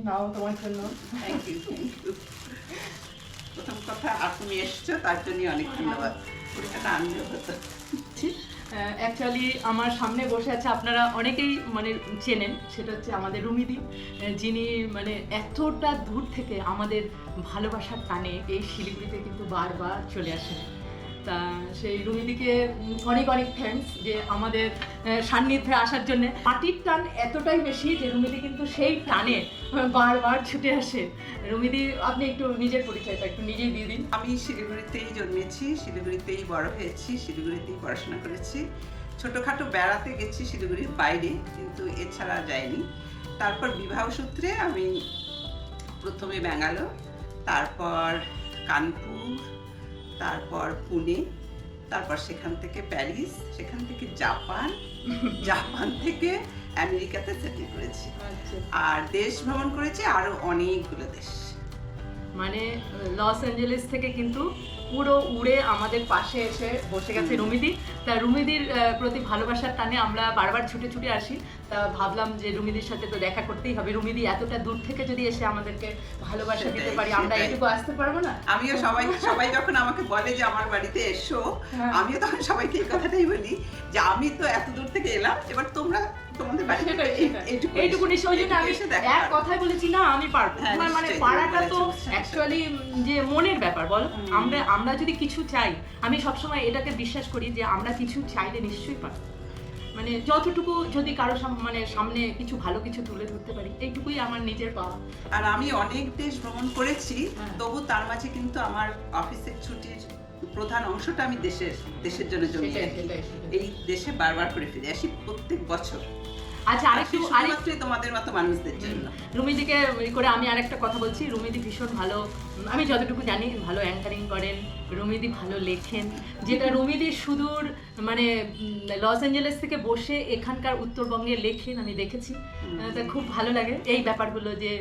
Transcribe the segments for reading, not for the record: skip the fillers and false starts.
নাও তোমার জন্য। Thank you, thank you. প্রথম কথা তুমি এসছো তার জন্য অনেক ধন্যবাদ। পুরোটা আনন্দ হতো। অ্যাকচুয়ালি আমার সামনে বসে আছে, আপনারা অনেকেই মানে চেনেন, সেটা হচ্ছে আমাদের রুমিদি, যিনি মানে এতটা দূর থেকে আমাদের ভালোবাসার টানে এই শিলিগুড়িতে কিন্তু বারবার চলে আসেন। তা সেই রুমিদিকে অনেক অনেক থ্যাঙ্কস যে আমাদের সান্নিধ্যে আসার জন্য। মাটির টান এতটাই বেশি যে রুমিদি কিন্তু সেই টানে বারবার ছুটে আসে। রুমিদি, আপনি একটু নিজের পরিচয়টা একটু নিজেই দিয়ে দিন। আমি শিলিগুড়িতেই জন্মেছি, শিলিগুড়িতেই বড় হয়েছি, শিলিগুড়িতেই পড়াশোনা করেছি। ছোটোখাটো বেড়াতে গেছি শিলিগুড়ির বাইরে, কিন্তু এছাড়া যাইনি। তারপর বিবাহ সূত্রে আমি প্রথমে ব্যাঙ্গালোর, তারপর কানপুর, তারপর পুনে, তারপর সেখান থেকে প্যারিস, সেখান থেকে জাপান, জাপান থেকে আমেরিকাতে সেটেল করেছি। আর দেশ ভ্রমণ করেছি আরো অনেকগুলো দেশ। মানে লস অ্যাঞ্জেলেস থেকে কিন্তু পুরো উড়ে আমাদের পাশে এসে বসে গেছে রুমিদি। তা রুমিদির প্রতি ভালোবাসার টানে আমরা বারবার ছুটে ছুটে আসি। তা ভাবলাম যে রুমিদির সাথে তো দেখা করতেই হবে। রুমিদি এতটা দূর থেকে যদি এসে আমাদেরকে ভালোবাসা দিতে পারি, আমরা এটুকু আসতে পারবো না? আমিও সবাই যখন আমাকে বলে যে আমার বাড়িতে এসো, আমিও তখন সবাইকে এই কথাটাই বলি যে আমি তো এত দূর থেকে এলাম, এবার তোমরা তোমাদের বাড়িতে এইটুকু নিশ্চয়। ওই জন্য আমি এক কথাই বলেছি না আমি পারবো। মানে পারাটা তো অ্যাকচুয়ালি যে মনের ব্যাপার, বলো। আমরা যদি কিছু চাই, আমি সবসময় এটাকে বিশ্বাস করি যে আমরা কিছু চাইলে নিশ্চয়ই পারবো। মানে যতটুকু যদি কারো মানে সামনে কিছু ভালো কিছু তুলে ধরতে পারি, এইটুকুই আমার নিজের পাওয়া। আর আমি অনেক দেশ ভ্রমণ করেছি, তবু তার মাঝে কিন্তু আমার অফিসের ছুটির প্রধান অংশটা আমি দেশের জন্য জমিয়ে রাখি। এই দেশে বারবার করে ফিরে আসি প্রত্যেক বছর। আচ্ছা, আরেকটু তোমাদের মতো মানুষদের জন্য রুমিদিকে করে আমি আরেকটা কথা বলছি। রুমিদি ভীষণ ভালো, আমি যতটুকু জানি ভালো অ্যাঙ্কারিং করেন, রুমিদি ভালো লেখেন। যেটা রুমিদি সুদূর মানে লস অ্যাঞ্জেলেস থেকে বসে এখানকার উত্তরবঙ্গে লেখেন, আমি দেখেছি। তা খুব ভালো লাগে এই ব্যাপারগুলো যে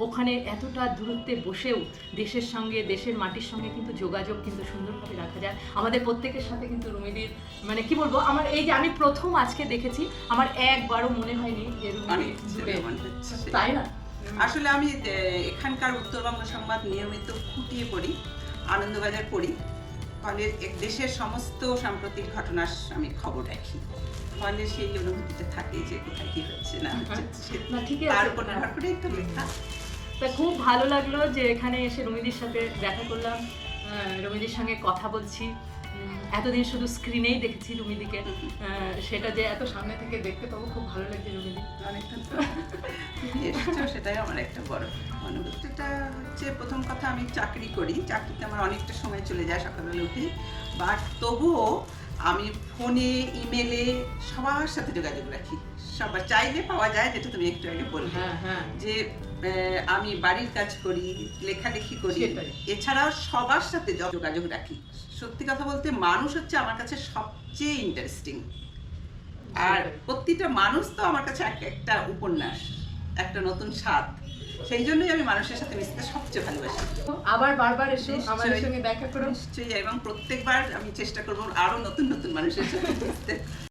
ওখানে এতটা দূরত্বে বসেও দেশের সঙ্গে, দেশের মাটির সঙ্গে কিন্তু যোগাযোগ কিন্তু সুন্দরভাবে রাখা যায়। আমাদের প্রত্যেকের সাথে কিন্তু রুমিদির মানে কি বলবো, আমার এই যে আমি প্রথম আজকে দেখেছি, আমার একবারও মনে হয়নি যে রুমিদি, তাই না? আসলে আমি এখানকার উত্তরবঙ্গ সংবাদ নিয়মিত খুঁটিয়ে পড়ি, আনন্দবাজার পড়ি, ফলে দেশের সমস্ত সাম্প্রতিক ঘটনার আমি খবর রাখি। ফলে সেই অনুভূতিটা থাকে যে কোথায় কি হচ্ছে না হচ্ছে, তার উপর নির্ভর করে একটু লেখা। তা খুব ভালো লাগলো যে এখানে এসে রুমিদির সাথে দেখা করলাম, রুমিদির সঙ্গে কথা বলছি। এতদিন শুধু স্ক্রিনেই দেখেছি রুমিদিকে, সেটা যে এত সামনে থেকে দেখতে পাবো খুব ভালো লাগছে রুমিদি। এসেছো সেটাই আমার একটা বড় অনুভূতিটা হচ্ছে। প্রথম কথা, আমি চাকরি করি, চাকরিতে আমার অনেকটা সময় চলে যায় সকালবেলা উঠে, বাট তবুও আমি ফোনে, ইমেলে সবার সাথে যোগাযোগ রাখি। সবার চাইলে পাওয়া যায়, যেটা তুমি একটু আগে বললে যে আমি বাড়ির কাজ করি, লেখালেখি করি, এছাড়াও সবার সাথে যোগাযোগ রাখি। সত্যি কথা বলতে মানুষ হচ্ছে আমার কাছে সবচেয়ে ইন্টারেস্টিং। আর প্রতিটা মানুষ তো আমার কাছে একটা উপন্যাস, একটা নতুন স্বাদ। সেই জন্যই আমি মানুষের সাথে মিশতে সবচেয়ে ভালোবাসি। আবার বারবার এসে আমাদের সঙ্গে দেখা করো নিশ্চয়ই, এবং প্রত্যেকবার আমি চেষ্টা করবো আরো নতুন নতুন মানুষের সাথে মিশতে।